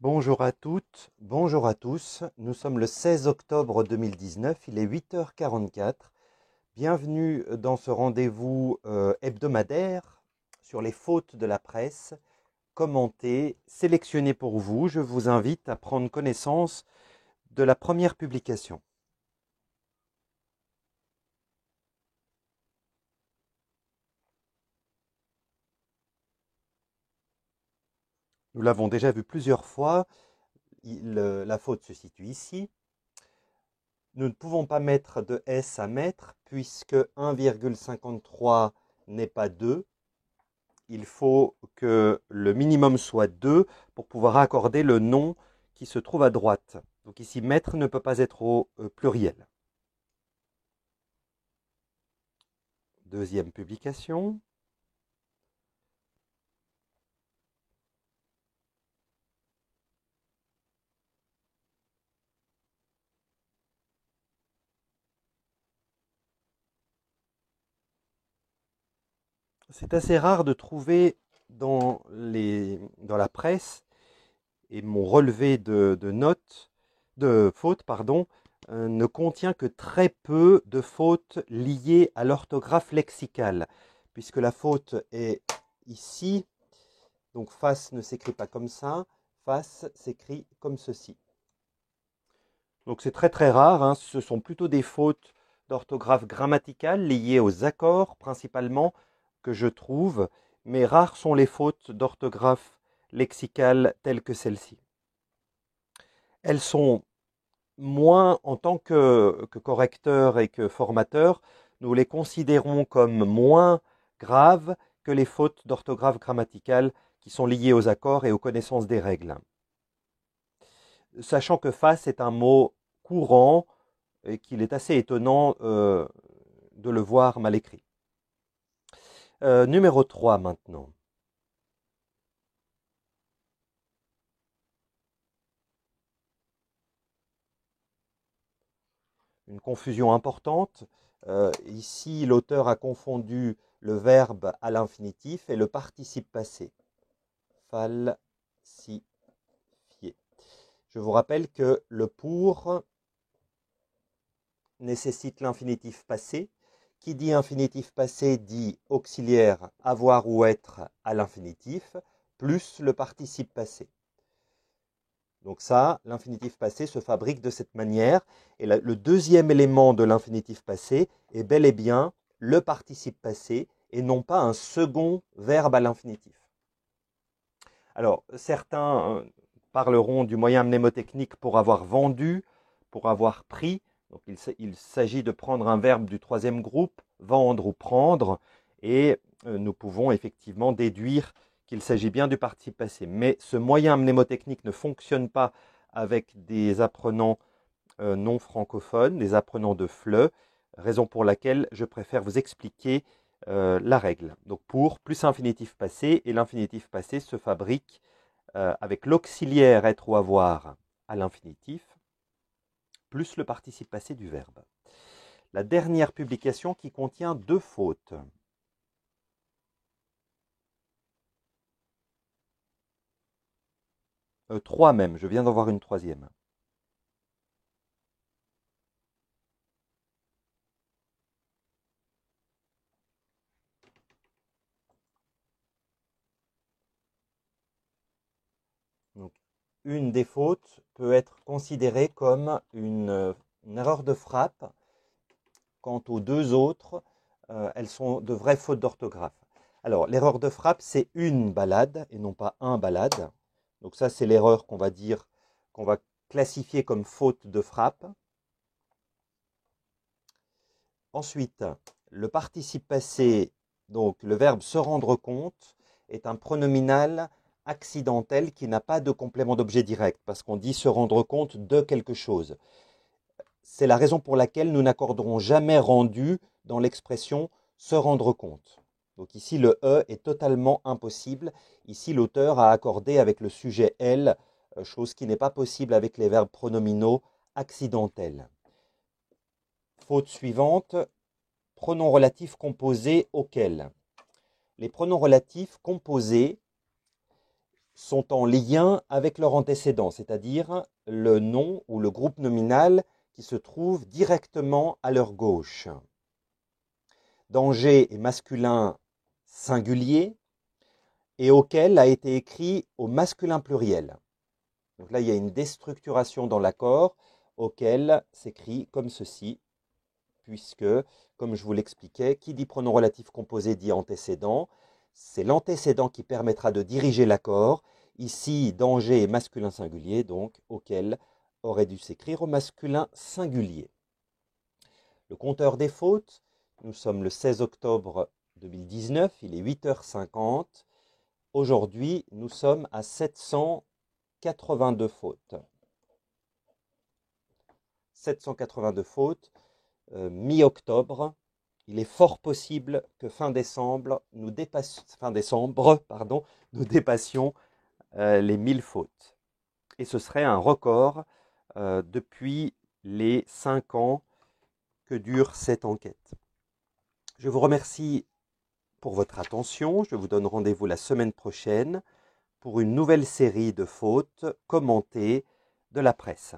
Bonjour à toutes, bonjour à tous. Nous sommes le 16 octobre 2019, il est 8h44. Bienvenue dans ce rendez-vous hebdomadaire sur les fautes de la presse, commentées, sélectionnées pour vous. Je vous invite à prendre connaissance de la première publication. Nous l'avons déjà vu plusieurs fois, la faute se situe ici. Nous ne pouvons pas mettre de S à mettre puisque 1,53 n'est pas 2. Il faut que le minimum soit 2 pour pouvoir accorder le nom qui se trouve à droite. Donc ici, mètre ne peut pas être au pluriel. Deuxième publication. C'est assez rare de trouver dans la presse, et mon relevé de notes, de fautes, pardon, ne contient que très peu de fautes liées à l'orthographe lexicale, puisque la faute est ici. Donc face ne s'écrit pas comme ça, face s'écrit comme ceci. Donc c'est très très rare, hein. Ce sont plutôt des fautes d'orthographe grammaticale liées aux accords principalement que je trouve, mais rares sont les fautes d'orthographe lexicale telles que celle-ci. Elles sont moins, en tant que correcteur et que formateur, nous les considérons comme moins graves que les fautes d'orthographe grammaticale qui sont liées aux accords et aux connaissances des règles. Sachant que face est un mot courant et qu'il est assez étonnant de le voir mal écrit. Numéro 3 maintenant. Une confusion importante. Ici, l'auteur a confondu le verbe à l'infinitif et le participe passé. Falsifier. Je vous rappelle que le pour nécessite l'infinitif passé. Qui dit infinitif passé dit auxiliaire avoir ou être à l'infinitif, plus le participe passé. Donc ça, l'infinitif passé se fabrique de cette manière. Et le deuxième élément de l'infinitif passé est bel et bien le participe passé et non pas un second verbe à l'infinitif. Alors, certains parleront du moyen mnémotechnique pour avoir vendu, pour avoir pris. Donc, il s'agit de prendre un verbe du troisième groupe, vendre ou prendre, et nous pouvons effectivement déduire qu'il s'agit bien du participe passé. Mais ce moyen mnémotechnique ne fonctionne pas avec des apprenants non francophones, des apprenants de FLE, raison pour laquelle je préfère vous expliquer la règle. Donc pour plus infinitif passé, et l'infinitif passé se fabrique avec l'auxiliaire être ou avoir à l'infinitif, plus le participe passé du verbe. La dernière publication qui contient 2 fautes. Trois même, je viens d'en voir une troisième. Donc, une des fautes peut être considérée comme une erreur de frappe. Quant aux deux autres, elles sont de vraies fautes d'orthographe. Alors, l'erreur de frappe, c'est une balade et non pas un balade. Donc ça, c'est l'erreur qu'on va dire, qu'on va classifier comme faute de frappe. Ensuite, le participe passé, donc le verbe se rendre compte, est un pronominal accidentel qui n'a pas de complément d'objet direct, parce qu'on dit se rendre compte de quelque chose. C'est la raison pour laquelle nous n'accorderons jamais rendu dans l'expression se rendre compte. Donc ici, le E est totalement impossible. Ici, l'auteur a accordé avec le sujet elle, chose qui n'est pas possible avec les verbes pronominaux accidentels. Faute suivante, pronom relatif composé auquel. Les pronoms relatifs composés sont en lien avec leur antécédent, c'est-à-dire le nom ou le groupe nominal qui se trouve directement à leur gauche. Danger est masculin singulier et auquel a été écrit au masculin pluriel. Donc là, il y a une déstructuration dans l'accord auquel s'écrit comme ceci, puisque, comme je vous l'expliquais, qui dit pronom relatif composé dit antécédent. C'est l'antécédent qui permettra de diriger l'accord. Ici, danger est masculin singulier, donc auquel aurait dû s'écrire au masculin singulier. Le compteur des fautes, nous sommes le 16 octobre 2019, il est 8h50. Aujourd'hui, nous sommes à 782 fautes. 782 fautes, mi-octobre. Il est fort possible que fin décembre, nous dépassions les 1000 fautes. Et ce serait un record depuis les 5 ans que dure cette enquête. Je vous remercie pour votre attention. Je vous donne rendez-vous la semaine prochaine pour une nouvelle série de fautes commentées de la presse.